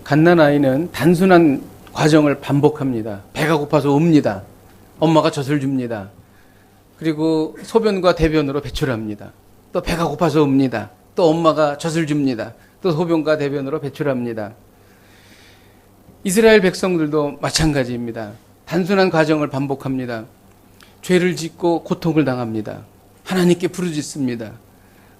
갓난아이는 단순한 과정을 반복합니다. 배가 고파서 웁니다. 엄마가 젖을 줍니다. 그리고 소변과 대변으로 배출합니다. 또 배가 고파서 웁니다. 또 엄마가 젖을 줍니다. 또 소변과 대변으로 배출합니다. 이스라엘 백성들도 마찬가지입니다. 단순한 과정을 반복합니다. 죄를 짓고 고통을 당합니다. 하나님께 부르짖습니다.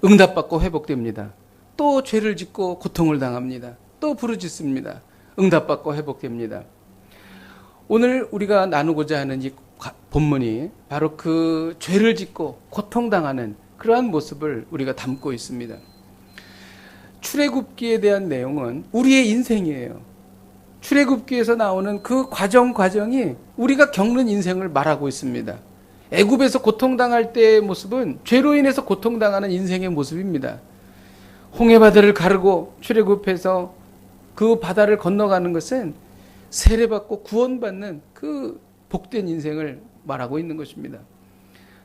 응답받고 회복됩니다. 또 죄를 짓고 고통을 당합니다. 또 부르짖습니다. 응답받고 회복됩니다. 오늘 우리가 나누고자 하는 이 본문이 바로 그 죄를 짓고 고통당하는 그러한 모습을 우리가 담고 있습니다. 출애굽기에 대한 내용은 우리의 인생이에요. 출애굽기에서 나오는 그 과정이 우리가 겪는 인생을 말하고 있습니다. 애굽에서 고통당할 때의 모습은 죄로 인해서 고통당하는 인생의 모습입니다. 홍해바다를 가르고 출애굽해서 그 바다를 건너가는 것은 세례받고 구원받는 그 복된 인생을 말하고 있는 것입니다.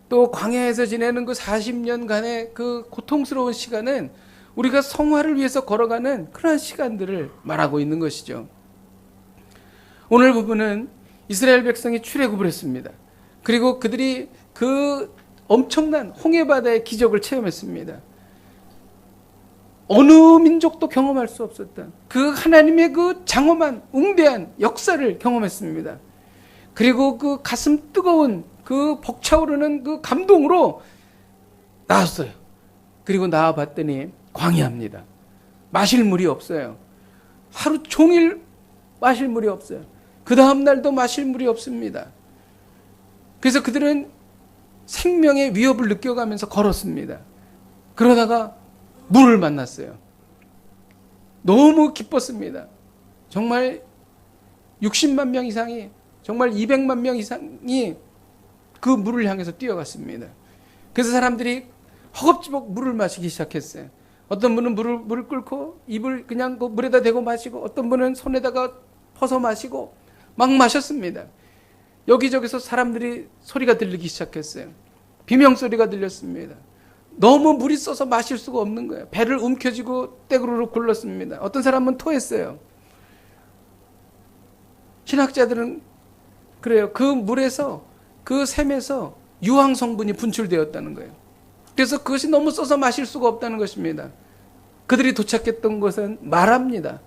또 광야에서 지내는 그 40년간의 그 고통스러운 시간은 우리가 성화를 위해서 걸어가는 그러한 시간들을 말하고 있는 것이죠. 오늘 부분은 이스라엘 백성이 출애굽을 했습니다. 그리고 그들이 그 엄청난 홍해바다의 기적을 체험했습니다. 어느 민족도 경험할 수 없었던 그 하나님의 그 장엄한 웅대한 역사를 경험했습니다. 그리고 그 가슴 뜨거운 그 벅차오르는 그 감동으로 나왔어요. 그리고 나와봤더니 광야입니다. 마실 물이 없어요. 하루 종일 마실 물이 없어요. 그 다음 날도 마실 물이 없습니다. 그래서 그들은 생명의 위협을 느껴가면서 걸었습니다. 그러다가 물을 만났어요. 너무 기뻤습니다. 정말 60만 명 이상이, 정말 200만 명 이상이 그 물을 향해서 뛰어갔습니다. 그래서 사람들이 허겁지겁 물을 마시기 시작했어요. 어떤 분은 물을 끓고 입을 그냥 그 물에다 대고 마시고, 어떤 분은 손에다가 퍼서 마시고 막 마셨습니다. 여기저기서 사람들이 소리가 들리기 시작했어요. 비명소리가 들렸습니다. 너무 물이 써서 마실 수가 없는 거예요. 배를 움켜쥐고 떼구르륵 굴렀습니다. 어떤 사람은 토했어요. 신학자들은 그래요. 그 물에서, 그 샘에서 유황 성분이 분출되었다는 거예요. 그래서 그것이 너무 써서 마실 수가 없다는 것입니다. 그들이 도착했던 곳은 마라입니다.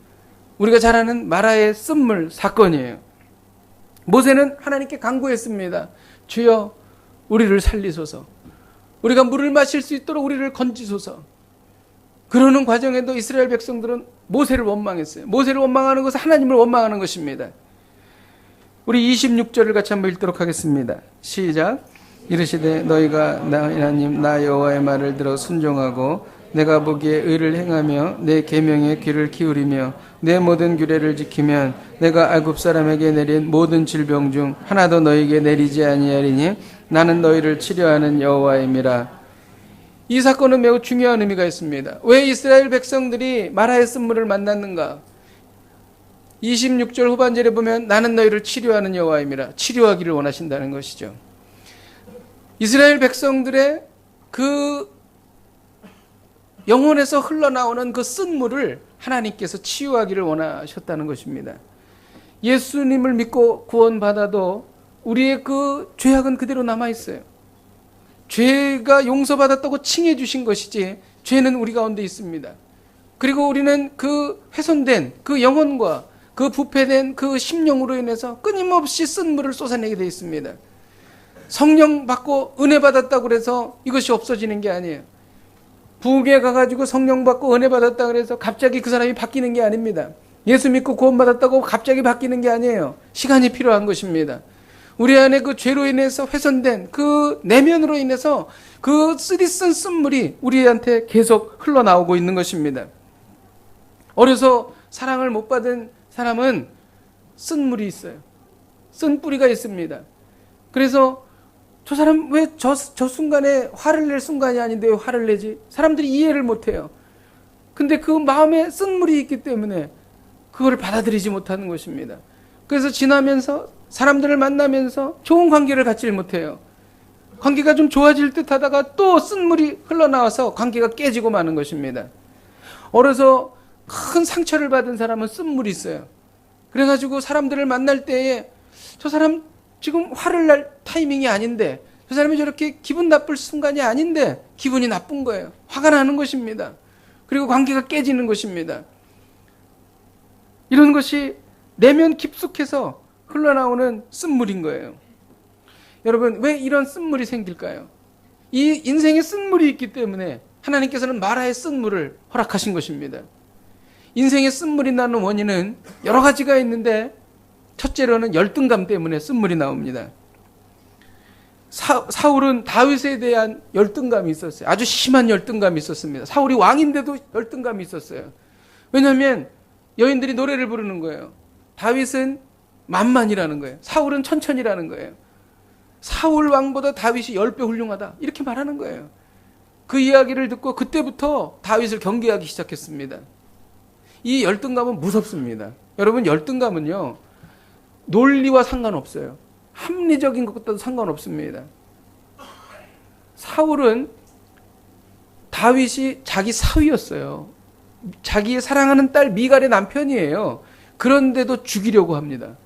우리가 잘 아는 마라의 쓴물 사건이에요. 모세는 하나님께 간구했습니다. 주여, 우리를 살리소서. 우리가 물을 마실 수 있도록 우리를 건지소서. 그러는 과정에도 이스라엘 백성들은 모세를 원망했어요. 모세를 원망하는 것은 하나님을 원망하는 것입니다. 우리 26절을 같이 한번 읽도록 하겠습니다. 시작. 이르시되 너희가 나 하나님 나 여호와의 말을 들어 순종하고 내가 보기에 의를 행하며 내 계명에 귀를 기울이며 내 모든 규례를 지키면 내가 애굽 사람에게 내린 모든 질병 중 하나도 너희에게 내리지 아니하리니 나는 너희를 치료하는 여호와임이라. 이 사건은 매우 중요한 의미가 있습니다. 왜 이스라엘 백성들이 마라의 쓴물을 만났는가? 26절 후반절에 보면 나는 너희를 치료하는 여호와임이라. 치료하기를 원하신다는 것이죠. 이스라엘 백성들의 그 영혼에서 흘러나오는 그 쓴물을 하나님께서 치유하기를 원하셨다는 것입니다. 예수님을 믿고 구원받아도 우리의 그 죄악은 그대로 남아있어요. 죄가 용서받았다고 칭해 주신 것이지 죄는 우리 가운데 있습니다. 그리고 우리는 그 훼손된 그 영혼과 그 부패된 그 심령으로 인해서 끊임없이 쓴물을 쏟아내게 되어 있습니다. 성령 받고 은혜 받았다고 해서 이것이 없어지는 게 아니에요. 부흥회 가가지고 성령 받고 은혜 받았다고 해서 갑자기 그 사람이 바뀌는 게 아닙니다. 예수 믿고 구원받았다고 갑자기 바뀌는 게 아니에요. 시간이 필요한 것입니다. 우리 안에 그 죄로 인해서 훼손된 그 내면으로 인해서 그 쓰디쓴 쓴물이 우리한테 계속 흘러나오고 있는 것입니다. 어려서 사랑을 못 받은 사람은 쓴물이 있어요. 쓴 뿌리가 있습니다. 그래서 저 사람 왜 저 순간에 화를 낼 순간이 아닌데 왜 화를 내지? 사람들이 이해를 못해요. 근데 그 마음에 쓴물이 있기 때문에 그거를 받아들이지 못하는 것입니다. 그래서 지나면서 사람들을 만나면서 좋은 관계를 갖지 못해요. 관계가 좀 좋아질 듯 하다가 또 쓴물이 흘러나와서 관계가 깨지고 마는 것입니다. 어려서 큰 상처를 받은 사람은 쓴물이 있어요. 그래가지고 사람들을 만날 때에 저 사람 지금 화를 날 타이밍이 아닌데, 저 사람이 저렇게 기분 나쁠 순간이 아닌데 기분이 나쁜 거예요. 화가 나는 것입니다. 그리고 관계가 깨지는 것입니다. 이런 것이 내면 깊숙해서 흘러나오는 쓴물인 거예요. 여러분, 왜 이런 쓴물이 생길까요? 이 인생에 쓴물이 있기 때문에 하나님께서는 마라의 쓴물을 허락하신 것입니다. 인생에 쓴물이 나는 원인은 여러 가지가 있는데, 첫째로는 열등감 때문에 쓴물이 나옵니다. 사울은 다윗에 대한 열등감이 있었어요. 아주 심한 열등감이 있었습니다. 사울이 왕인데도 열등감이 있었어요. 왜냐하면 여인들이 노래를 부르는 거예요. 다윗은 만만이라는 거예요. 사울은 천천히라는 거예요. 사울 왕보다 다윗이 10배 훌륭하다, 이렇게 말하는 거예요. 그 이야기를 듣고 그때부터 다윗을 경계하기 시작했습니다. 이 열등감은 무섭습니다. 여러분, 열등감은요, 논리와 상관없어요. 합리적인 것과도 상관없습니다. 사울은 다윗이 자기 사위였어요. 자기의 사랑하는 딸 미갈의 남편이에요. 그런데도 죽이려고 합니다.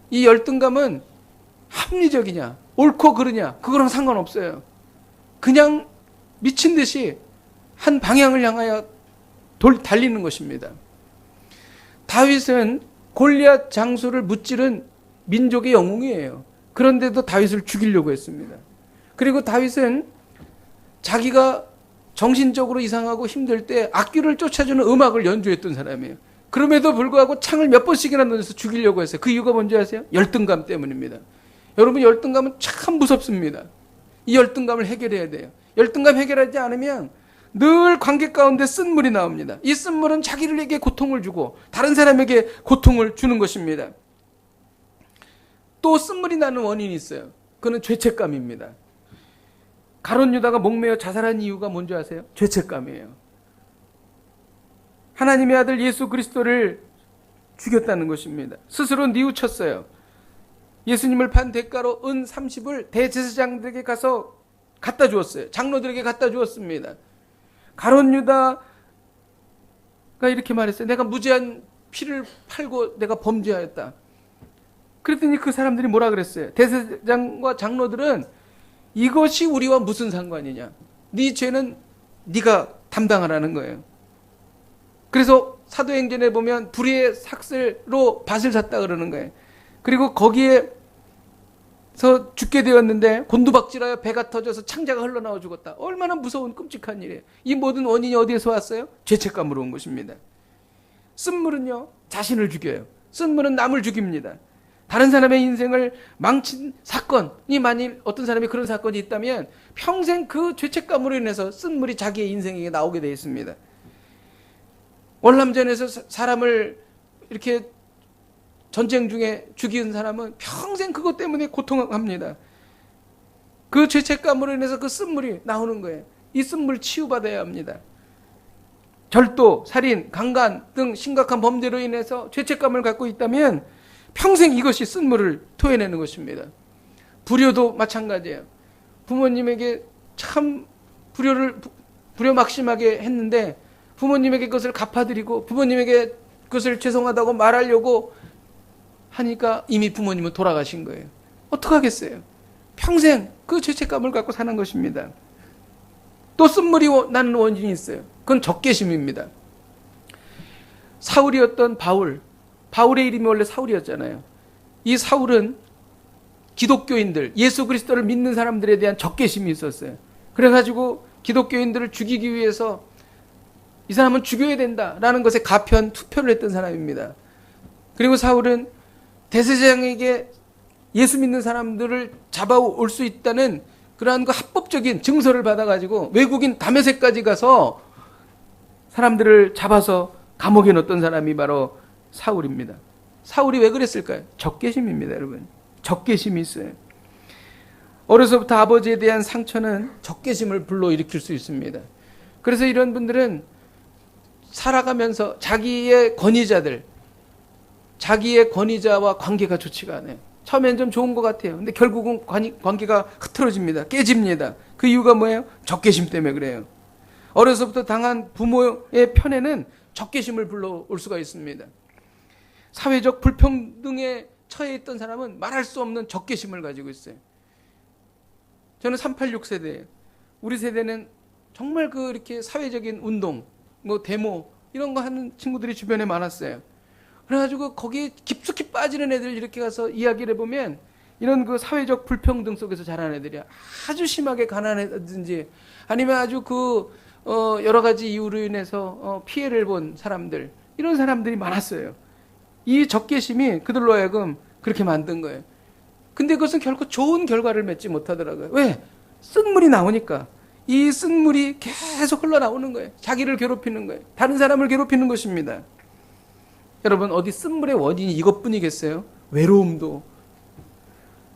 이 열등감은 합리적이냐, 옳고 그르냐, 그거랑 상관없어요. 그냥 미친 듯이 한 방향을 향하여 달리는 것입니다. 다윗은 골리앗 장수를 무찌른 민족의 영웅이에요. 그런데도 다윗을 죽이려고 했습니다. 그리고 다윗은 자기가 정신적으로 이상하고 힘들 때 악기를 쫓아주는 음악을 연주했던 사람이에요. 그럼에도 불구하고 창을 몇 번씩이나 넣어서 죽이려고 했어요. 그 이유가 뭔지 아세요? 열등감 때문입니다. 여러분, 열등감은 참 무섭습니다. 이 열등감을 해결해야 돼요. 열등감 해결하지 않으면 늘 관계 가운데 쓴물이 나옵니다. 이 쓴물은 자기에게 고통을 주고 다른 사람에게 고통을 주는 것입니다. 또 쓴물이 나는 원인이 있어요. 그건 죄책감입니다. 가룟 유다가 목매어 자살한 이유가 뭔지 아세요? 죄책감이에요. 하나님의 아들 예수 그리스도를 죽였다는 것입니다. 스스로 뉘우쳤어요. 예수님을 판 대가로 은 30을 대제사장들에게 가서 갖다 주었어요. 장로들에게 갖다 주었습니다. 가룟 유다가 이렇게 말했어요. 내가 무죄한 피를 팔고 내가 범죄하였다. 그랬더니 그 사람들이 뭐라 그랬어요? 대제사장과 장로들은 이것이 우리와 무슨 상관이냐? 네 죄는 네가 담당하라는 거예요. 그래서 사도행전에 보면 불의의 삭슬로 밭을 샀다 그러는 거예요. 그리고 거기에서 죽게 되었는데 곤두박질하여 배가 터져서 창자가 흘러나와 죽었다. 얼마나 무서운 끔찍한 일이에요. 이 모든 원인이 어디에서 왔어요? 죄책감으로 온 것입니다. 쓴물은요, 자신을 죽여요. 쓴물은 남을 죽입니다. 다른 사람의 인생을 망친 사건이, 만일 어떤 사람이 그런 사건이 있다면 평생 그 죄책감으로 인해서 쓴물이 자기의 인생에 나오게 되어 있습니다. 월남전에서 사람을 이렇게 전쟁 중에 죽인 사람은 평생 그것 때문에 고통합니다. 그 죄책감으로 인해서 그 쓴물이 나오는 거예요. 이 쓴물 치유받아야 합니다. 절도, 살인, 강간 등 심각한 범죄로 인해서 죄책감을 갖고 있다면 평생 이것이 쓴물을 토해내는 것입니다. 불효도 마찬가지예요. 부모님에게 참 불효막심하게 했는데 부모님에게 그것을 갚아드리고 부모님에게 그것을 죄송하다고 말하려고 하니까 이미 부모님은 돌아가신 거예요. 어떡하겠어요? 평생 그 죄책감을 갖고 사는 것입니다. 또 쓴물이 나는 원인이 있어요. 그건 적개심입니다. 사울이었던 바울의 이름이 원래 사울이었잖아요. 이 사울은 기독교인들, 예수 그리스도를 믿는 사람들에 대한 적개심이 있었어요. 그래가지고 기독교인들을 죽이기 위해서 이 사람은 죽여야 된다라는 것에 가편 투표를 했던 사람입니다. 그리고 사울은 대제사장에게 예수 믿는 사람들을 잡아올 수 있다는 그러한 그 합법적인 증서를 받아가지고 외국인 다메섹까지 가서 사람들을 잡아서 감옥에 넣었던 사람이 바로 사울입니다. 사울이 왜 그랬을까요? 적개심입니다, 여러분. 적개심이 있어요. 어려서부터 아버지에 대한 상처는 적개심을 불러일으킬 수 있습니다. 그래서 이런 분들은 살아가면서 자기의 권위자와 관계가 좋지가 않아요. 처음엔 좀 좋은 것 같아요. 근데 결국은 관계가 흐트러집니다. 깨집니다. 그 이유가 뭐예요? 적개심 때문에 그래요. 어려서부터 당한 부모의 편에는 적개심을 불러올 수가 있습니다. 사회적 불평등에 처해 있던 사람은 말할 수 없는 적개심을 가지고 있어요. 저는 386 세대예요. 우리 세대는 정말 이렇게 사회적인 운동, 데모 이런 거 하는 친구들이 주변에 많았어요. 그래가지고 거기에 깊숙이 빠지는 애들 이렇게 가서 이야기를 해보면 이런 사회적 불평등 속에서 자란 애들이야. 아주 심하게 가난하든지 아니면 아주 여러 가지 이유로 인해서 피해를 본 사람들, 이런 사람들이 많았어요. 이 적개심이 그들로 하여금 그렇게 만든 거예요. 근데 그것은 결코 좋은 결과를 맺지 못하더라고요. 왜? 쓴물이 나오니까. 이 쓴물이 계속 흘러나오는 거예요. 자기를 괴롭히는 거예요. 다른 사람을 괴롭히는 것입니다. 여러분, 어디 쓴물의 원인이 이것뿐이겠어요? 외로움도,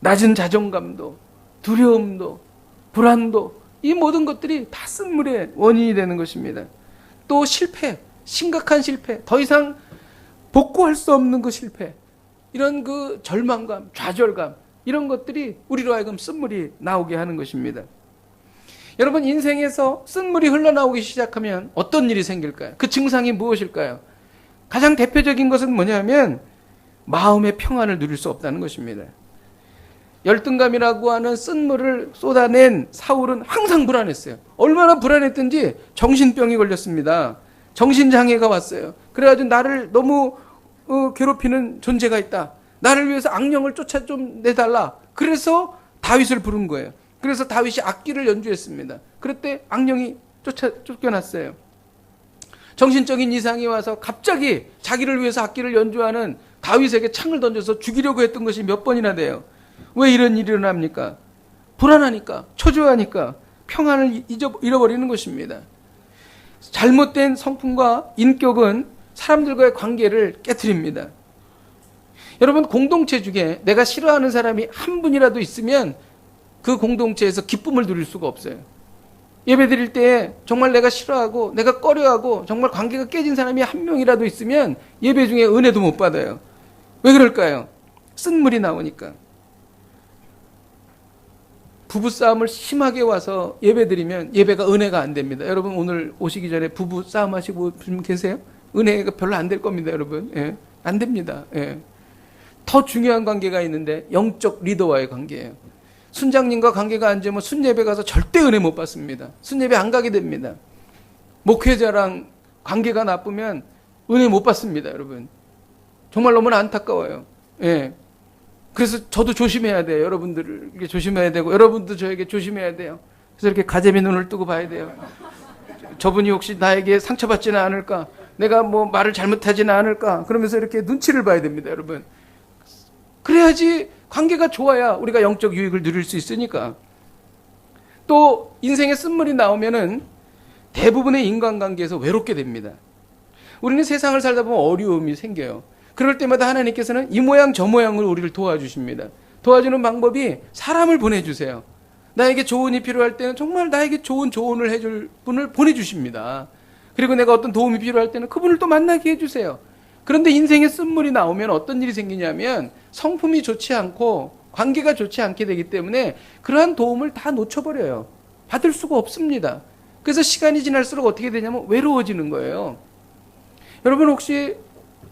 낮은 자존감도, 두려움도, 불안도, 이 모든 것들이 다 쓴물의 원인이 되는 것입니다. 또 실패, 심각한 실패, 더 이상 복구할 수 없는 실패, 이런 절망감, 좌절감, 이런 것들이 우리로 하여금 쓴물이 나오게 하는 것입니다. 여러분, 인생에서 쓴물이 흘러나오기 시작하면 어떤 일이 생길까요? 그 증상이 무엇일까요? 가장 대표적인 것은 뭐냐면 마음의 평안을 누릴 수 없다는 것입니다. 열등감이라고 하는 쓴물을 쏟아낸 사울은 항상 불안했어요. 얼마나 불안했든지 정신병이 걸렸습니다. 정신장애가 왔어요. 그래가지고 나를 너무 괴롭히는 존재가 있다. 나를 위해서 악령을 좀 내달라. 그래서 다윗을 부른 거예요. 그래서 다윗이 악기를 연주했습니다. 그때 악령이 쫓겨났어요. 정신적인 이상이 와서 갑자기 자기를 위해서 악기를 연주하는 다윗에게 창을 던져서 죽이려고 했던 것이 몇 번이나 돼요. 왜 이런 일이 일어납니까? 불안하니까, 초조하니까 평안을 잃어버리는 것입니다. 잘못된 성품과 인격은 사람들과의 관계를 깨트립니다. 여러분, 공동체 중에 내가 싫어하는 사람이 한 분이라도 있으면 그 공동체에서 기쁨을 누릴 수가 없어요. 예배 드릴 때 정말 내가 싫어하고 내가 꺼려하고 정말 관계가 깨진 사람이 한 명이라도 있으면 예배 중에 은혜도 못 받아요. 왜 그럴까요? 쓴물이 나오니까. 부부싸움을 심하게 와서 예배 드리면 예배가 은혜가 안 됩니다. 여러분, 오늘 오시기 전에 부부싸움 하시고 분 계세요? 은혜가 별로 안 될 겁니다, 여러분. 예, 안 됩니다. 예. 더 중요한 관계가 있는데 영적 리더와의 관계예요. 순장님과 관계가 안 좋으면 순예배 가서 절대 은혜 못 받습니다. 순예배 안 가게 됩니다. 목회자랑 관계가 나쁘면 은혜 못 받습니다, 여러분. 정말 너무나 안타까워요. 예. 그래서 저도 조심해야 돼요. 여러분들에게 조심해야 되고, 여러분도 저에게 조심해야 돼요. 그래서 이렇게 가재미 눈을 뜨고 봐야 돼요. 저분이 혹시 나에게 상처받지는 않을까? 내가 말을 잘못하지는 않을까? 그러면서 이렇게 눈치를 봐야 됩니다, 여러분. 그래야지 관계가 좋아야 우리가 영적 유익을 누릴 수 있으니까. 또 인생에 쓴물이 나오면은 대부분의 인간관계에서 외롭게 됩니다. 우리는 세상을 살다 보면 어려움이 생겨요. 그럴 때마다 하나님께서는 이 모양 저 모양으로 우리를 도와주십니다. 도와주는 방법이 사람을 보내주세요. 나에게 조언이 필요할 때는 정말 나에게 좋은 조언을 해줄 분을 보내주십니다. 그리고 내가 어떤 도움이 필요할 때는 그분을 또 만나게 해주세요. 그런데 인생에 쓴물이 나오면 어떤 일이 생기냐면 성품이 좋지 않고 관계가 좋지 않게 되기 때문에 그러한 도움을 다 놓쳐버려요. 받을 수가 없습니다. 그래서 시간이 지날수록 어떻게 되냐면 외로워지는 거예요. 여러분, 혹시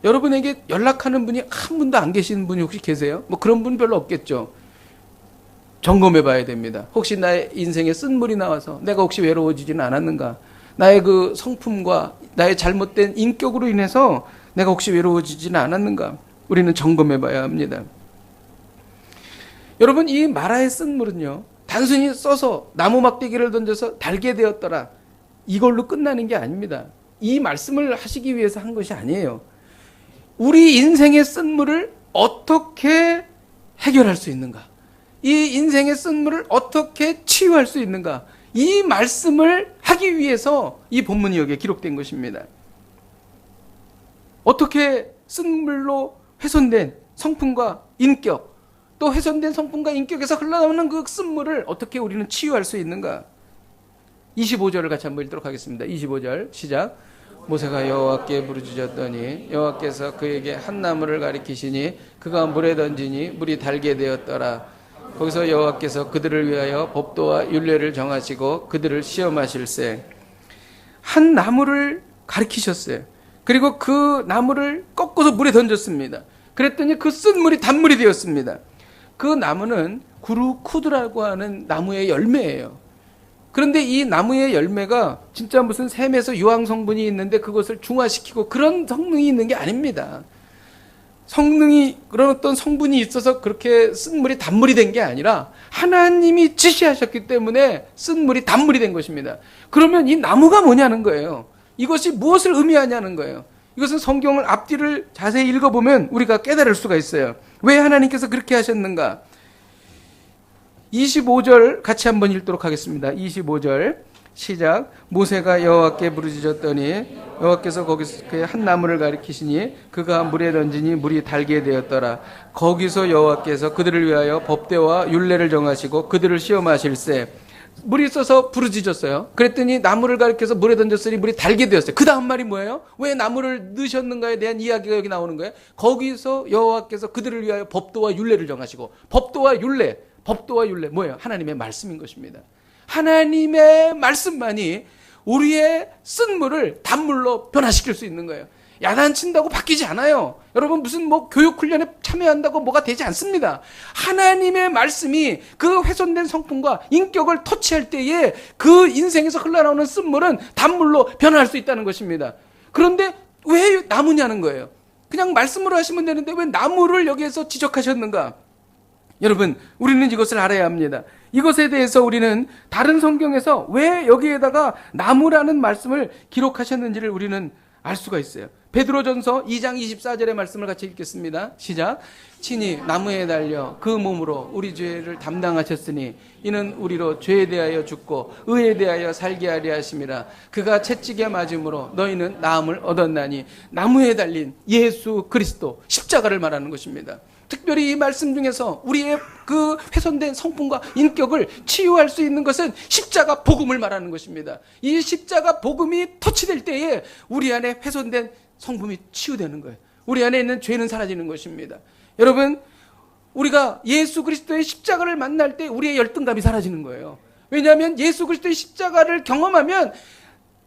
여러분에게 연락하는 분이 한 분도 안 계시는 분이 혹시 계세요? 그런 분 별로 없겠죠. 점검해 봐야 됩니다. 혹시 나의 인생에 쓴물이 나와서 내가 혹시 외로워지지는 않았는가? 나의 성품과 나의 잘못된 인격으로 인해서 내가 혹시 외로워지지는 않았는가? 우리는 점검해 봐야 합니다. 여러분, 이 마라의 쓴물은요, 단순히 써서 나무 막대기를 던져서 달게 되었더라, 이걸로 끝나는 게 아닙니다. 이 말씀을 하시기 위해서 한 것이 아니에요. 우리 인생의 쓴물을 어떻게 해결할 수 있는가? 이 인생의 쓴물을 어떻게 치유할 수 있는가? 이 말씀을 하기 위해서 이 본문이 여기에 기록된 것입니다. 어떻게 쓴물로 훼손된 성품과 인격, 또 훼손된 성품과 인격에서 흘러나오는 그 쓴물을 어떻게 우리는 치유할 수 있는가? 25절을 같이 한번 읽도록 하겠습니다. 25절 시작. 모세가 여호와께 부르짖었더니 여호와께서 그에게 한 나무를 가리키시니 그가 물에 던지니 물이 달게 되었더라. 거기서 여호와께서 그들을 위하여 법도와 율례를 정하시고 그들을 시험하실세. 한 나무를 가리키셨어요. 그리고 그 나무를 꺾어서 물에 던졌습니다. 그랬더니 그 쓴 물이 단물이 되었습니다. 그 나무는 구루쿠드라고 하는 나무의 열매예요. 그런데 이 나무의 열매가 진짜 무슨 샘에서 유황 성분이 있는데 그것을 중화시키고 그런 성능이 있는 게 아닙니다. 성능이 그런 어떤 성분이 있어서 그렇게 쓴 물이 단물이 된 게 아니라 하나님이 지시하셨기 때문에 쓴 물이 단물이 된 것입니다. 그러면 이 나무가 뭐냐는 거예요. 이것이 무엇을 의미하냐는 거예요. 이것은 성경을 앞뒤를 자세히 읽어보면 우리가 깨달을 수가 있어요. 왜 하나님께서 그렇게 하셨는가? 25절 같이 한번 읽도록 하겠습니다. 25절 시작. 모세가 여호와께 부르짖었더니 여호와께서 거기서 그의 한 나무를 가리키시니 그가 물에 던지니 물이 달게 되었더라. 거기서 여호와께서 그들을 위하여 법대와 율례를 정하시고 그들을 시험하실세. 물이 있어서 부르짖었어요. 그랬더니 나무를 가리켜서 물에 던졌으니 물이 달게 되었어요. 그 다음 말이 뭐예요? 왜 나무를 넣으셨는가에 대한 이야기가 여기 나오는 거예요. 거기서 여호와께서 그들을 위하여 법도와 율례를 정하시고, 법도와 율례 뭐예요? 하나님의 말씀인 것입니다. 하나님의 말씀만이 우리의 쓴 물을 단물로 변화시킬 수 있는 거예요. 야단친다고 바뀌지 않아요. 여러분 무슨 교육훈련에 참여한다고 뭐가 되지 않습니다. 하나님의 말씀이 그 훼손된 성품과 인격을 터치할 때에 그 인생에서 흘러나오는 쓴물은 단물로 변화할 수 있다는 것입니다. 그런데 왜 나무냐는 거예요. 그냥 말씀으로 하시면 되는데 왜 나무를 여기에서 지적하셨는가? 여러분 우리는 이것을 알아야 합니다. 이것에 대해서 우리는 다른 성경에서 왜 여기에다가 나무라는 말씀을 기록하셨는지를 우리는 알 수가 있어요. 베드로전서 2장 24절의 말씀을 같이 읽겠습니다. 시작. 친히 나무에 달려 그 몸으로 우리 죄를 담당하셨으니 이는 우리로 죄에 대하여 죽고 의에 대하여 살게 하려 하심이라. 그가 채찍에 맞음으로 너희는 나음을 얻었나니. 나무에 달린 예수 그리스도 십자가를 말하는 것입니다. 특별히 이 말씀 중에서 우리의 그 훼손된 성품과 인격을 치유할 수 있는 것은 십자가 복음을 말하는 것입니다. 이 십자가 복음이 터치될 때에 우리 안에 훼손된 성품이 치유되는 거예요. 우리 안에 있는 죄는 사라지는 것입니다. 여러분 우리가 예수 그리스도의 십자가를 만날 때 우리의 열등감이 사라지는 거예요. 왜냐하면 예수 그리스도의 십자가를 경험하면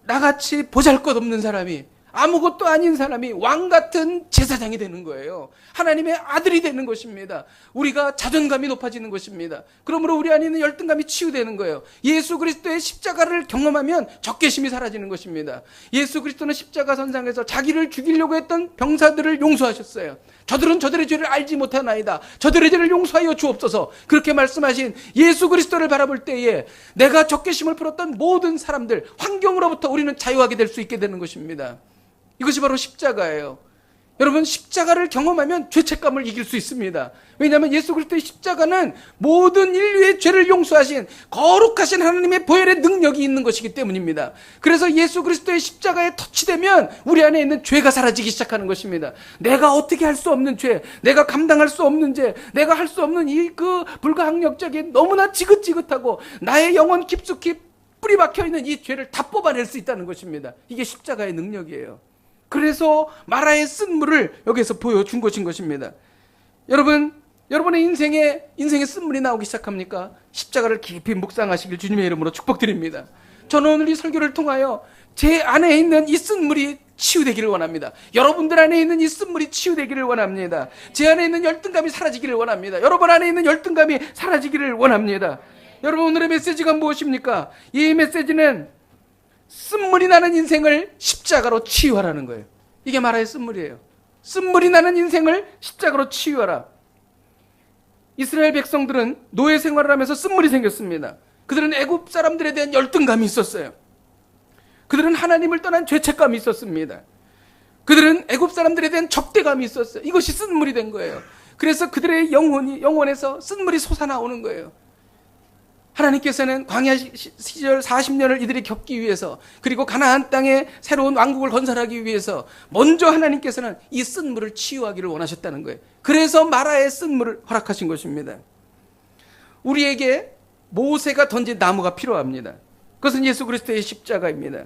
나같이 보잘것없는 사람이, 아무것도 아닌 사람이 왕같은 제사장이 되는 거예요. 하나님의 아들이 되는 것입니다. 우리가 자존감이 높아지는 것입니다. 그러므로 우리 안에 있는 열등감이 치유되는 거예요. 예수 그리스도의 십자가를 경험하면 적개심이 사라지는 것입니다. 예수 그리스도는 십자가 선상에서 자기를 죽이려고 했던 병사들을 용서하셨어요. 저들은 저들의 죄를 알지 못하나이다. 저들의 죄를 용서하여 주옵소서. 그렇게 말씀하신 예수 그리스도를 바라볼 때에 내가 적개심을 풀었던 모든 사람들, 환경으로부터 우리는 자유하게 될 수 있게 되는 것입니다. 이것이 바로 십자가예요. 여러분 십자가를 경험하면 죄책감을 이길 수 있습니다. 왜냐하면 예수 그리스도의 십자가는 모든 인류의 죄를 용서하신 거룩하신 하나님의 보혈의 능력이 있는 것이기 때문입니다. 그래서 예수 그리스도의 십자가에 터치되면 우리 안에 있는 죄가 사라지기 시작하는 것입니다. 내가 어떻게 할 수 없는 죄, 내가 감당할 수 없는 죄, 내가 할 수 없는 이 그 불가항력적인 너무나 지긋지긋하고 나의 영혼 깊숙이 뿌리 박혀있는 이 죄를 다 뽑아낼 수 있다는 것입니다. 이게 십자가의 능력이에요. 그래서 마라의 쓴 물을 여기서 보여준 것인 것입니다. 여러분의 인생에 쓴물이 나오기 시작합니까? 십자가를 깊이 묵상하시길 주님의 이름으로 축복드립니다. 저는 오늘 이 설교를 통하여 제 안에 있는 이 쓴물이 치유되기를 원합니다. 여러분들 안에 있는 이 쓴물이 치유되기를 원합니다. 제 안에 있는 열등감이 사라지기를 원합니다. 여러분 안에 있는 열등감이 사라지기를 원합니다. 여러분 오늘의 메시지가 무엇입니까? 이 메시지는 쓴물이 나는 인생을 십자가로 치유하라는 거예요. 이게 마라의 쓴물이에요. 쓴물이 나는 인생을 십자가로 치유하라. 이스라엘 백성들은 노예 생활을 하면서 쓴물이 생겼습니다. 그들은 애굽 사람들에 대한 열등감이 있었어요. 그들은 하나님을 떠난 죄책감이 있었습니다. 그들은 애굽 사람들에 대한 적대감이 있었어요. 이것이 쓴물이 된 거예요. 그래서 그들의 영혼에서 쓴물이 솟아나오는 거예요. 하나님께서는 광야 시절 40년을 이들이 겪기 위해서, 그리고 가나안 땅에 새로운 왕국을 건설하기 위해서 먼저 하나님께서는 이 쓴물을 치유하기를 원하셨다는 거예요. 그래서 마라의 쓴물을 허락하신 것입니다. 우리에게 모세가 던진 나무가 필요합니다. 그것은 예수 그리스도의 십자가입니다.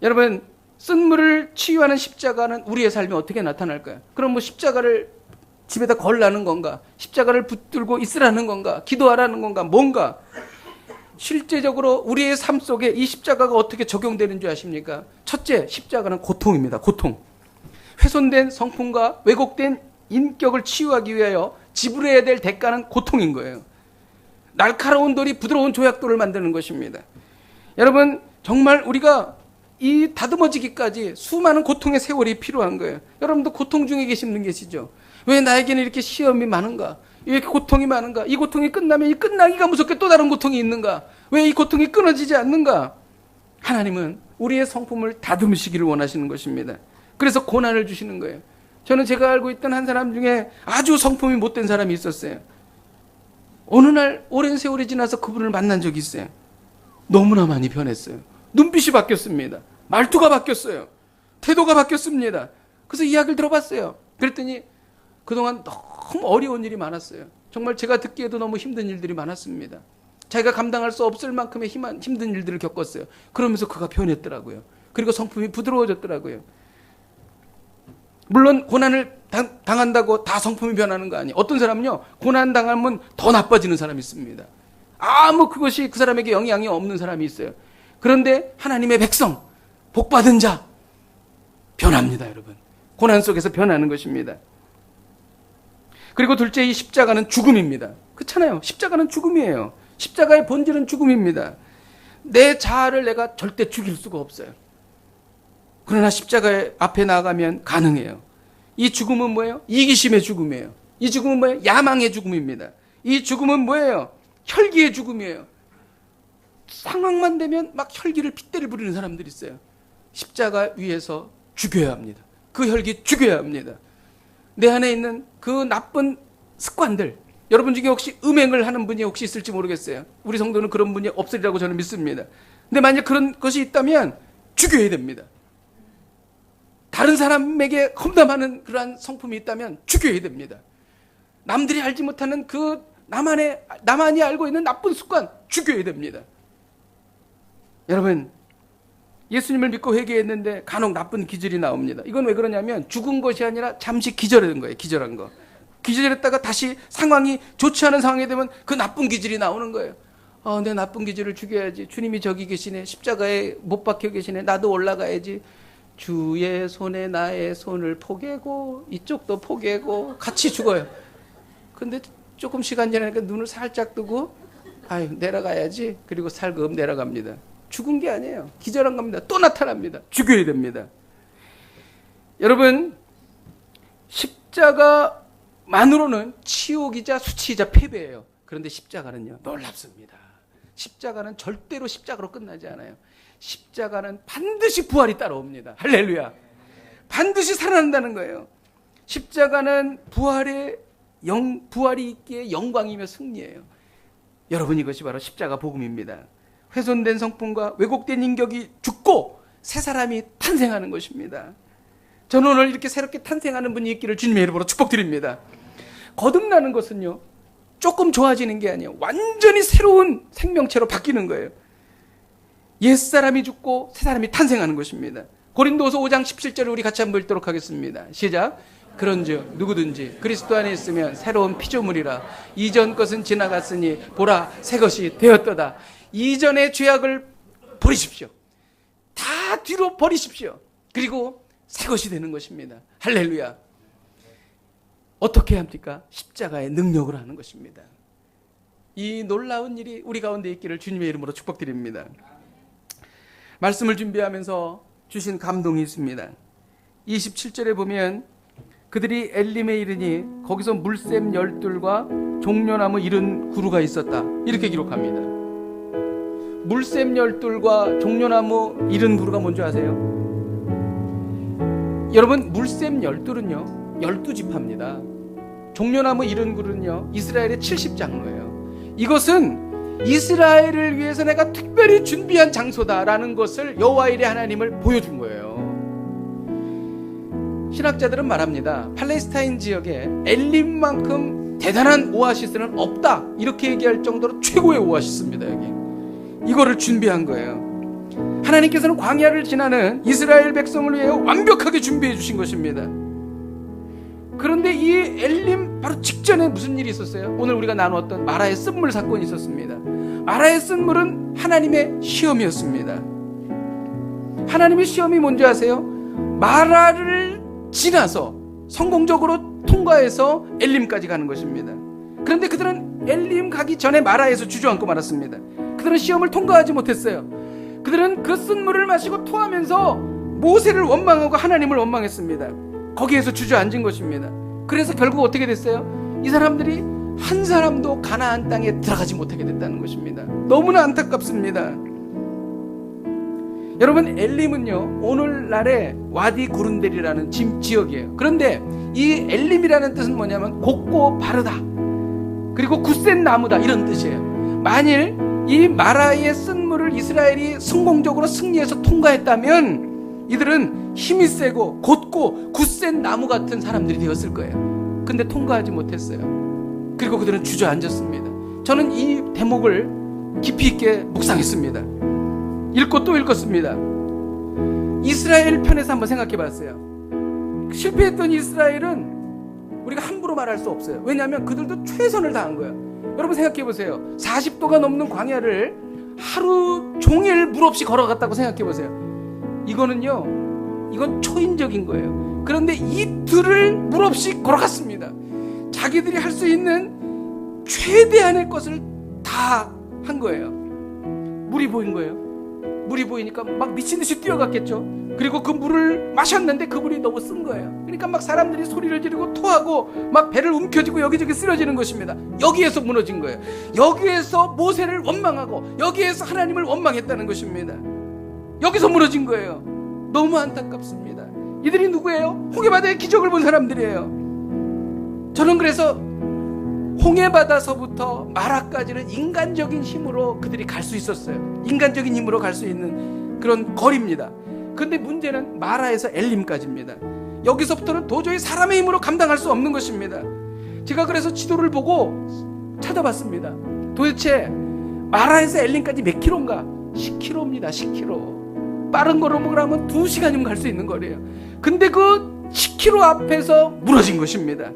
여러분 쓴물을 치유하는 십자가는 우리의 삶에 어떻게 나타날까요? 그럼 십자가를 집에다 걸라는 건가? 십자가를 붙들고 있으라는 건가? 기도하라는 건가? 뭔가? 실제적으로 우리의 삶 속에 이 십자가가 어떻게 적용되는 줄 아십니까? 첫째, 십자가는 고통입니다. 고통. 훼손된 성품과 왜곡된 인격을 치유하기 위하여 지불해야 될 대가는 고통인 거예요. 날카로운 돌이 부드러운 조약돌을 만드는 것입니다. 여러분, 정말 우리가 이 다듬어지기까지 수많은 고통의 세월이 필요한 거예요. 여러분도 고통 중에 계시는 계시죠? 왜 나에게는 이렇게 시험이 많은가? 왜 이렇게 고통이 많은가? 이 고통이 끝나면 이 끝나기가 무섭게 또 다른 고통이 있는가? 왜 이 고통이 끊어지지 않는가? 하나님은 우리의 성품을 다듬으시기를 원하시는 것입니다. 그래서 고난을 주시는 거예요. 저는 제가 알고 있던 한 사람 중에 아주 성품이 못된 사람이 있었어요. 어느 날 오랜 세월이 지나서 그분을 만난 적이 있어요. 너무나 많이 변했어요. 눈빛이 바뀌었습니다. 말투가 바뀌었어요. 태도가 바뀌었습니다. 그래서 이야기를 들어봤어요. 그랬더니 그동안 너무 어려운 일이 많았어요. 정말 제가 듣기에도 너무 힘든 일들이 많았습니다. 자기가 감당할 수 없을 만큼의 힘든 일들을 겪었어요. 그러면서 그가 변했더라고요. 그리고 성품이 부드러워졌더라고요. 물론 고난을 당한다고 다 성품이 변하는 거 아니에요. 어떤 사람은요, 고난 당하면 더 나빠지는 사람이 있습니다. 아무 그것이 그 사람에게 영향이 없는 사람이 있어요. 그런데 하나님의 백성, 복받은 자, 변합니다, 여러분. 고난 속에서 변하는 것입니다. 그리고 둘째, 이 십자가는 죽음입니다. 그렇잖아요. 십자가는 죽음이에요. 십자가의 본질은 죽음입니다. 내 자아를 내가 절대 죽일 수가 없어요. 그러나 십자가 앞에 나가면 가능해요. 이 죽음은 뭐예요? 이기심의 죽음이에요. 이 죽음은 뭐예요? 야망의 죽음입니다. 이 죽음은 뭐예요? 혈기의 죽음이에요. 상황만 되면 막 혈기를 핏대를 부리는 사람들이 있어요. 십자가 위에서 죽여야 합니다. 그 혈기 죽여야 합니다. 내 안에 있는 그 나쁜 습관들, 여러분 중에 혹시 음행을 하는 분이 혹시 있을지 모르겠어요. 우리 성도는 그런 분이 없으리라고 저는 믿습니다. 근데 만약 그런 것이 있다면 죽여야 됩니다. 다른 사람에게 험담하는 그러한 성품이 있다면 죽여야 됩니다. 남들이 알지 못하는 그 나만이 알고 있는 나쁜 습관 죽여야 됩니다. 여러분, 예수님을 믿고 회개했는데 간혹 나쁜 기질이 나옵니다. 이건 왜 그러냐면 죽은 것이 아니라 잠시 기절한 거예요. 기절한 거. 기절했다가 다시 상황이 좋지 않은 상황이 되면 그 나쁜 기질이 나오는 거예요. 내 나쁜 기질을 죽여야지. 주님이 저기 계시네. 십자가에 못 박혀 계시네. 나도 올라가야지. 주의 손에 나의 손을 포개고 이쪽도 포개고 같이 죽어요. 근데 조금 시간 지나니까 눈을 살짝 뜨고 아유 내려가야지. 그리고 살금 내려갑니다. 죽은 게 아니에요. 기절한 겁니다. 또 나타납니다. 죽여야 됩니다. 여러분, 십자가만으로는 치욕이자 수치이자 패배예요. 그런데 십자가는요, 놀랍습니다. 십자가는 절대로 십자가로 끝나지 않아요. 십자가는 반드시 부활이 따라옵니다. 할렐루야. 반드시 살아난다는 거예요. 십자가는 부활이 있기에 영광이며 승리예요. 여러분, 이것이 바로 십자가 복음입니다. 훼손된 성품과 왜곡된 인격이 죽고 새 사람이 탄생하는 것입니다. 저는 오늘 이렇게 새롭게 탄생하는 분이 있기를 주님의 이름으로 축복드립니다. 거듭나는 것은요, 조금 좋아지는 게 아니에요. 완전히 새로운 생명체로 바뀌는 거예요. 옛사람이 죽고 새 사람이 탄생하는 것입니다. 고린도후서 5장 17절을 우리 같이 한번 읽도록 하겠습니다. 시작. 그런즉 누구든지 그리스도 안에 있으면 새로운 피조물이라. 이전 것은 지나갔으니 보라 새 것이 되었도다. 이전의 죄악을 버리십시오. 다 뒤로 버리십시오. 그리고 새 것이 되는 것입니다. 할렐루야. 어떻게 합니까? 십자가의 능력으로 하는 것입니다. 이 놀라운 일이 우리 가운데 있기를 주님의 이름으로 축복드립니다. 말씀을 준비하면서 주신 감동이 있습니다. 27절에 보면 그들이 엘림에 이르니 거기서 물샘 12과 종려나무 70그루가 있었다. 이렇게 기록합니다. 물샘 12과 종려나무 70그루가 뭔지 아세요? 여러분, 물샘 12는요 12지파입니다. 종려나무 70그루는요 이스라엘의 70장로예요. 이것은 이스라엘을 위해서 내가 특별히 준비한 장소다라는 것을 여호와 일의 하나님을 보여준 거예요. 신학자들은 말합니다. 팔레스타인 지역에 엘림만큼 대단한 오아시스는 없다, 이렇게 얘기할 정도로 최고의 오아시스입니다. 여기 이거를 준비한 거예요. 하나님께서는 광야를 지나는 이스라엘 백성을 위해 완벽하게 준비해 주신 것입니다. 그런데 이 엘림 바로 직전에 무슨 일이 있었어요? 오늘 우리가 나누었던 마라의 쓴물 사건이 있었습니다. 마라의 쓴물은 하나님의 시험이었습니다. 하나님의 시험이 뭔지 아세요? 마라를 지나서 성공적으로 통과해서 엘림까지 가는 것입니다. 그런데 그들은 엘림 가기 전에 마라에서 주저앉고 말았습니다. 그들은 시험을 통과하지 못했어요. 그들은 그 쓴물을 마시고 토하면서 모세를 원망하고 하나님을 원망했습니다. 거기에서 주저앉은 것입니다. 그래서 결국 어떻게 됐어요? 이 사람들이 한 사람도 가나안 땅에 들어가지 못하게 됐다는 것입니다. 너무나 안타깝습니다. 여러분, 엘림은요 오늘날의 와디 구른델이라는 지역이에요. 그런데 이 엘림이라는 뜻은 뭐냐면 곱고 바르다, 그리고 굳센 나무다, 이런 뜻이에요. 만일 이 마라의 쓴물을 이스라엘이 성공적으로 승리해서 통과했다면 이들은 힘이 세고 곧고 굳센 나무 같은 사람들이 되었을 거예요. 근데 통과하지 못했어요. 그리고 그들은 주저앉았습니다. 저는 이 대목을 깊이 있게 묵상했습니다. 읽고 또 읽었습니다. 이스라엘 편에서 한번 생각해 봤어요. 실패했던 이스라엘은 우리가 함부로 말할 수 없어요. 왜냐하면 그들도 최선을 다한 거예요. 여러분 생각해 보세요. 40도가 넘는 광야를 하루 종일 물 없이 걸어갔다고 생각해 보세요. 이건 초인적인 거예요. 그런데 이틀을 물 없이 걸어갔습니다. 자기들이 할 수 있는 최대한의 것을 다 한 거예요. 물이 보인 거예요. 물이 보이니까 막 미친 듯이 뛰어갔겠죠. 그리고 그 물을 마셨는데 그 물이 너무 쓴 거예요. 그러니까 막 사람들이 소리를 지르고 토하고 막 배를 움켜쥐고 여기저기 쓰러지는 것입니다. 여기에서 무너진 거예요. 여기에서 모세를 원망하고 여기에서 하나님을 원망했다는 것입니다. 여기서 무너진 거예요. 너무 안타깝습니다. 이들이 누구예요? 홍해바다의 기적을 본 사람들이에요. 저는 그래서 홍해바다서부터 마라까지는 인간적인 힘으로 그들이 갈 수 있었어요. 인간적인 힘으로 갈 수 있는 그런 거리입니다. 근데 문제는 마라에서 엘림까지입니다. 여기서부터는 도저히 사람의 힘으로 감당할 수 없는 것입니다. 제가 그래서 지도를 보고 찾아봤습니다. 도대체 마라에서 엘림까지 몇 킬로인가? 10킬로입니다. 10킬로. 빠른 걸음으로 하면 2시간이면 갈 수 있는 거리예요. 근데 그 10킬로 앞에서 무너진 것입니다.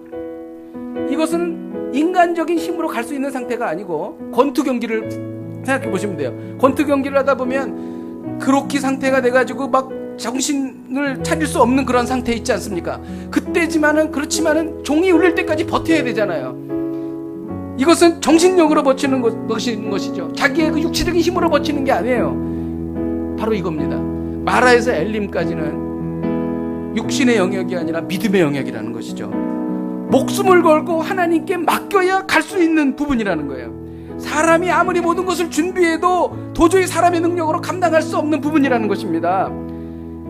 이것은 인간적인 힘으로 갈 수 있는 상태가 아니고 권투 경기를 생각해 보시면 돼요. 권투 경기를 하다 보면 그로키 상태가 돼가지고 막 정신을 차릴 수 없는 그런 상태에 있지 않습니까? 그렇지만은 종이 울릴 때까지 버텨야 되잖아요. 이것은 정신력으로 버티는 것이죠. 자기의 그 육체적인 힘으로 버티는 게 아니에요. 바로 이겁니다. 마라에서 엘림까지는 육신의 영역이 아니라 믿음의 영역이라는 것이죠. 목숨을 걸고 하나님께 맡겨야 갈 수 있는 부분이라는 거예요. 사람이 아무리 모든 것을 준비해도 도저히 사람의 능력으로 감당할 수 없는 부분이라는 것입니다.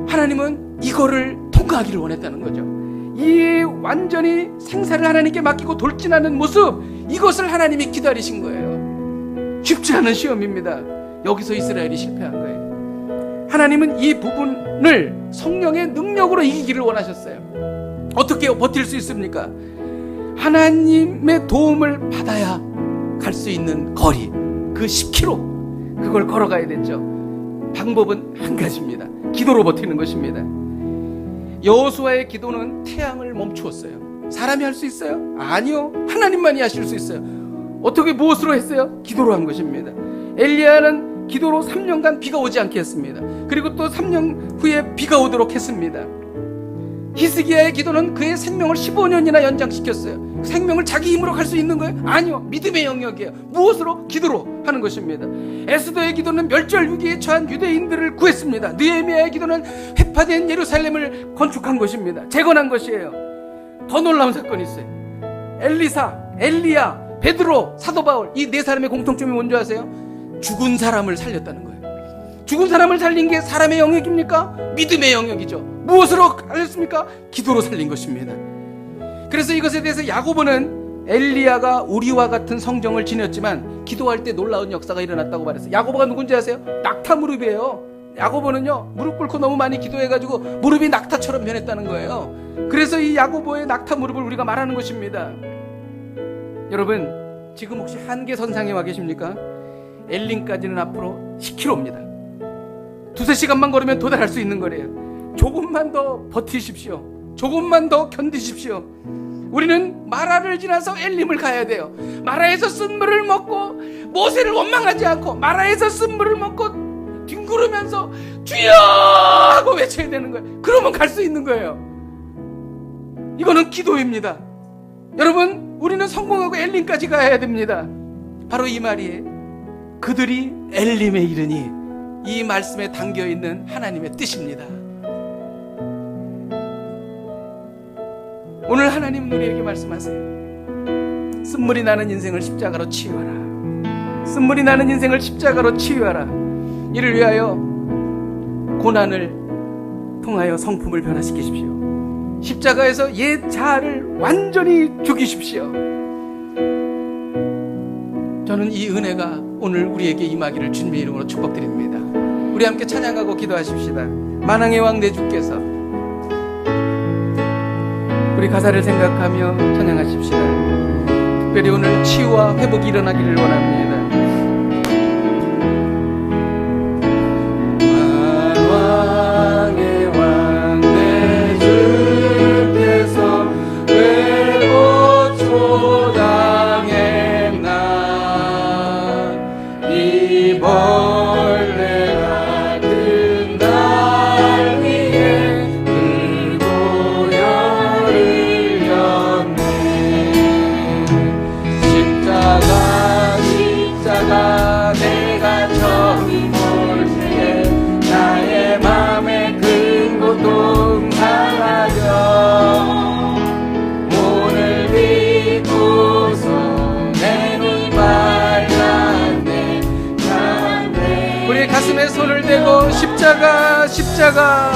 하나님은 이거를 통과하기를 원했다는 거죠. 이 완전히 생사를 하나님께 맡기고 돌진하는 모습, 이것을 하나님이 기다리신 거예요. 쉽지 않은 시험입니다. 여기서 이스라엘이 실패한 거예요. 하나님은 이 부분을 성령의 능력으로 이기기를 원하셨어요. 어떻게 버틸 수 있습니까? 하나님의 도움을 받아야 갈 수 있는 거리, 그 10km, 그걸 걸어가야 됐죠. 방법은 한 가지입니다. 기도로 버티는 것입니다. 여호수아의 기도는 태양을 멈추었어요. 사람이 할 수 있어요? 아니요. 하나님만이 하실 수 있어요. 어떻게 무엇으로 했어요? 기도로 한 것입니다. 엘리야는 기도로 3년간 비가 오지 않게 했습니다. 그리고 또 3년 후에 비가 오도록 했습니다. 히스기야의 기도는 그의 생명을 15년이나 연장시켰어요. 생명을 자기 힘으로 갈 수 있는 거예요? 아니요. 믿음의 영역이에요. 무엇으로? 기도로 하는 것입니다. 에스더의 기도는 멸절 위기에 처한 유대인들을 구했습니다. 느헤미야의 기도는 회파된 예루살렘을 건축한 것입니다. 재건한 것이에요. 더 놀라운 사건이 있어요. 엘리사, 엘리야, 베드로, 사도 바울, 이 네 사람의 공통점이 뭔지 아세요? 죽은 사람을 살렸다는 거예요. 죽은 사람을 살린 게 사람의 영역입니까? 믿음의 영역이죠. 무엇으로 살렸습니까? 기도로 살린 것입니다. 그래서 이것에 대해서 야고보는 엘리야가 우리와 같은 성정을 지녔지만 기도할 때 놀라운 역사가 일어났다고 말했어요. 야고보가 누군지 아세요? 낙타 무릎이에요. 야고보는요, 무릎 꿇고 너무 많이 기도해가지고 무릎이 낙타처럼 변했다는 거예요. 그래서 이 야고보의 낙타 무릎을 우리가 말하는 것입니다. 여러분, 지금 혹시 한계선상에 와 계십니까? 엘림까지는 앞으로 10km입니다. 2-3시간만 걸으면 도달할 수 있는 거래요. 조금만 더 버티십시오. 조금만 더 견디십시오. 우리는 마라를 지나서 엘림을 가야 돼요. 마라에서 쓴 물을 먹고 모세를 원망하지 않고 마라에서 쓴 물을 먹고 뒹구르면서 주여 하고 외쳐야 되는 거예요. 그러면 갈 수 있는 거예요. 이거는 기도입니다. 여러분, 우리는 성공하고 엘림까지 가야 됩니다. 바로 이 말이 그들이 엘림에 이르니 이 말씀에 담겨있는 하나님의 뜻입니다. 오늘 하나님은 우리에게 말씀하세요. 쓴물이 나는 인생을 십자가로 치유하라. 쓴물이 나는 인생을 십자가로 치유하라. 이를 위하여 고난을 통하여 성품을 변화시키십시오. 십자가에서 옛 자아를 완전히 죽이십시오. 저는 이 은혜가 오늘 우리에게 임하기를 주님의 이름으로 축복드립니다. 우리 함께 찬양하고 기도하십시다. 만왕의 왕 내 주께서. 우리 가사를 생각하며 찬양하십시다. 특별히 오늘 치유와 회복이 일어나기를 원합니다. 만왕의 왕 내 주께서 왜 고초당했나. 이 벌레 같은 날 위에 불보혈을 흘렸네. 십자가 내가 처음 볼 때에 나의 맘에 큰 고통 사라져. 오늘 믿고서 내 눈 밝았네. 우리 가슴에 손을 대고 십자가 십자가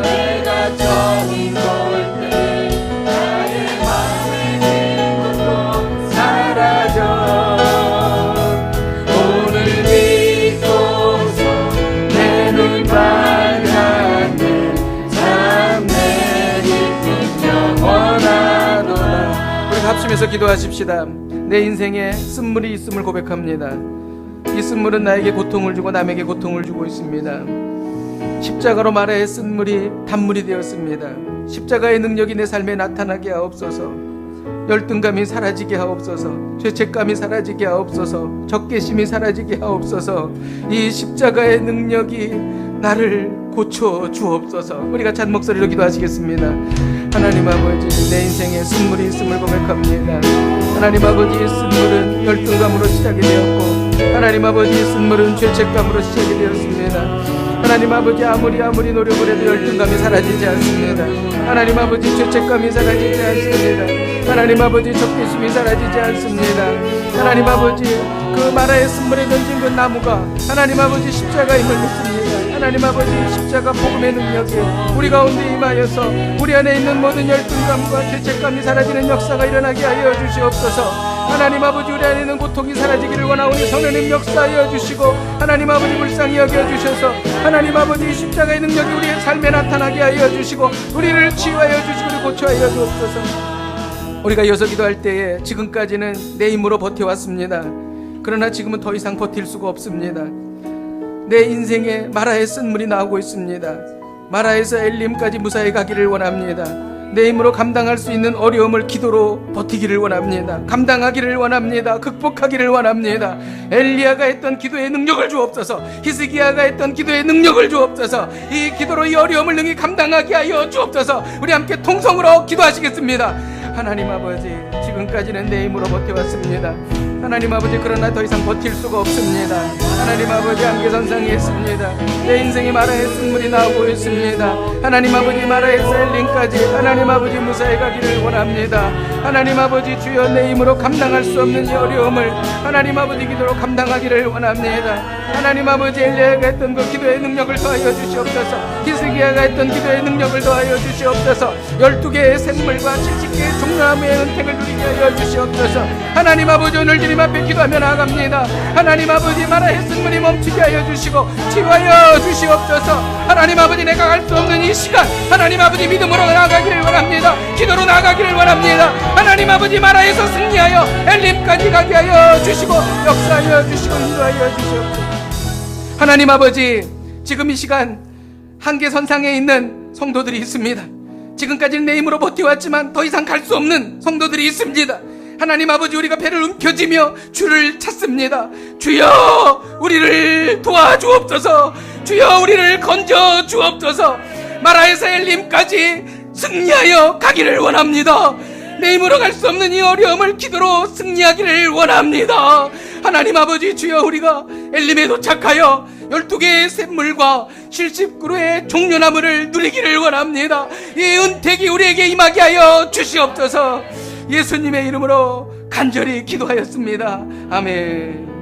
내가 처음 볼 때 나의 맘에 고통 사라져. 오늘 믿고서 내 눈 밝았네. 참 내 기쁨 영원하노라. 우리 합심해서 기도하십시다. 내 인생에 쓴물이 있음을 고백합니다. 이 쓴물은 나에게 고통을 주고 남에게 고통을 주고 있습니다. 십자가로 마라의 쓴물이 단물이 되었습니다. 십자가의 능력이 내 삶에 나타나게 하옵소서. 열등감이 사라지게 하옵소서. 죄책감이 사라지게 하옵소서. 적개심이 사라지게 하옵소서. 이 십자가의 능력이 나를 고쳐 주옵소서. 우리가 찬 목소리로 기도하시겠습니다. 하나님 아버지, 내 인생에 쓴물이 있음을 고백합니다. 하나님 아버지, 쓴물은 열등감으로 시작이 되었고, 하나님 아버지, 쓴물은 죄책감으로 시작이 되었습니다. 하나님 아버지, 아무리 노력을 해도 열등감이 사라지지 않습니다. 하나님 아버지, 죄책감이 사라지지 않습니다. 하나님 아버지, 적개심이 사라지지 않습니다. 하나님 아버지, 그 마라의 쓴물에 던진 그 나무가 하나님 아버지 십자가임을 믿습니다. 하나님 아버지, 십자가 복음의 능력이 우리 가운데 임하여서 우리 안에 있는 모든 열등감과 죄책감이 사라지는 역사가 일어나게 하여 주시옵소서. 하나님 아버지, 우리 안에 있는 고통이 사라지기를 원하오니 성령님 역사하여 주시고, 하나님 아버지 불쌍히 여겨주셔서 하나님 아버지 십자가의 능력이 우리의 삶에 나타나게 하여 주시고, 우리를 치유하여 주시고 우리 고쳐하여 주옵소서. 우리가 이어서 기도할 때에 지금까지는 내 힘으로 버텨왔습니다. 그러나 지금은 더 이상 버틸 수가 없습니다. 내 인생에 마라의 쓴물이 나오고 있습니다. 마라에서 엘림까지 무사히 가기를 원합니다. 내 힘으로 감당할 수 있는 어려움을 기도로 버티기를 원합니다. 감당하기를 원합니다. 극복하기를 원합니다. 엘리야가 했던 기도의 능력을 주옵소서. 히스기야가 했던 기도의 능력을 주옵소서. 이 기도로 이 어려움을 능히 감당하게 하여 주옵소서. 우리 함께 통성으로 기도하시겠습니다. 하나님 아버지, 지금까지는 내 힘으로 버텨왔습니다. 하나님 아버지, 그러나 더 이상 버틸 수가 없습니다. 하나님 아버지, 한계선상에 있습니다. 내 인생에 마라의 쓴물이 나오고 있습니다. 하나님 아버지, 마라에서 엘림까지 하나님 아버지 무사히 가기를 원합니다. 하나님 아버지, 주여 내 힘으로 감당할 수 없는 이 어려움을 하나님 아버지 기도로 감당하기를 원합니다. 하나님 아버지, 엘리야가 했던 그 기도의 능력을 더하여 주시옵소서. 히스기야가 했던 기도의 능력을 더하여 주시옵소서. 12개의 샘물과 70개의 종려나무의 은택을 누리게 하여 주시옵소서. 하나님 아버지, 오늘 주님 앞에 기도하며 나아갑니다. 하나님 아버지, 마라의 쓴물이 멈추게 하여 주시고 치유하여 주시옵소서. 하나님 아버지, 내가 갈 수 없는 이 시간 하나님 아버지 믿음으로 나아가기를 원합니다. 기도로 나아가기를 원합니다. 하나님 아버지, 마라에서 승리하여 엘림까지 가게 하여 주시고 역사하여 주시고 인도하여 주시옵소서. 하나님 아버지, 지금 이 시간 한계선상에 있는 성도들이 있습니다. 지금까지는 내 힘으로 버텨왔지만 더 이상 갈 수 없는 성도들이 있습니다. 하나님 아버지, 우리가 배를 움켜쥐며 주를 찾습니다. 주여 우리를 도와주옵소서. 주여 우리를 건져 주옵소서. 마라에서 엘림까지 승리하여 가기를 원합니다. 내 힘으로 갈 수 없는 이 어려움을 기도로 승리하기를 원합니다. 하나님 아버지, 주여 우리가 엘림에 도착하여 12개의 샘물과 70그루의 종려나무를 누리기를 원합니다. 이 은택이 우리에게 임하게 하여 주시옵소서. 예수님의 이름으로 간절히 기도하였습니다. 아멘.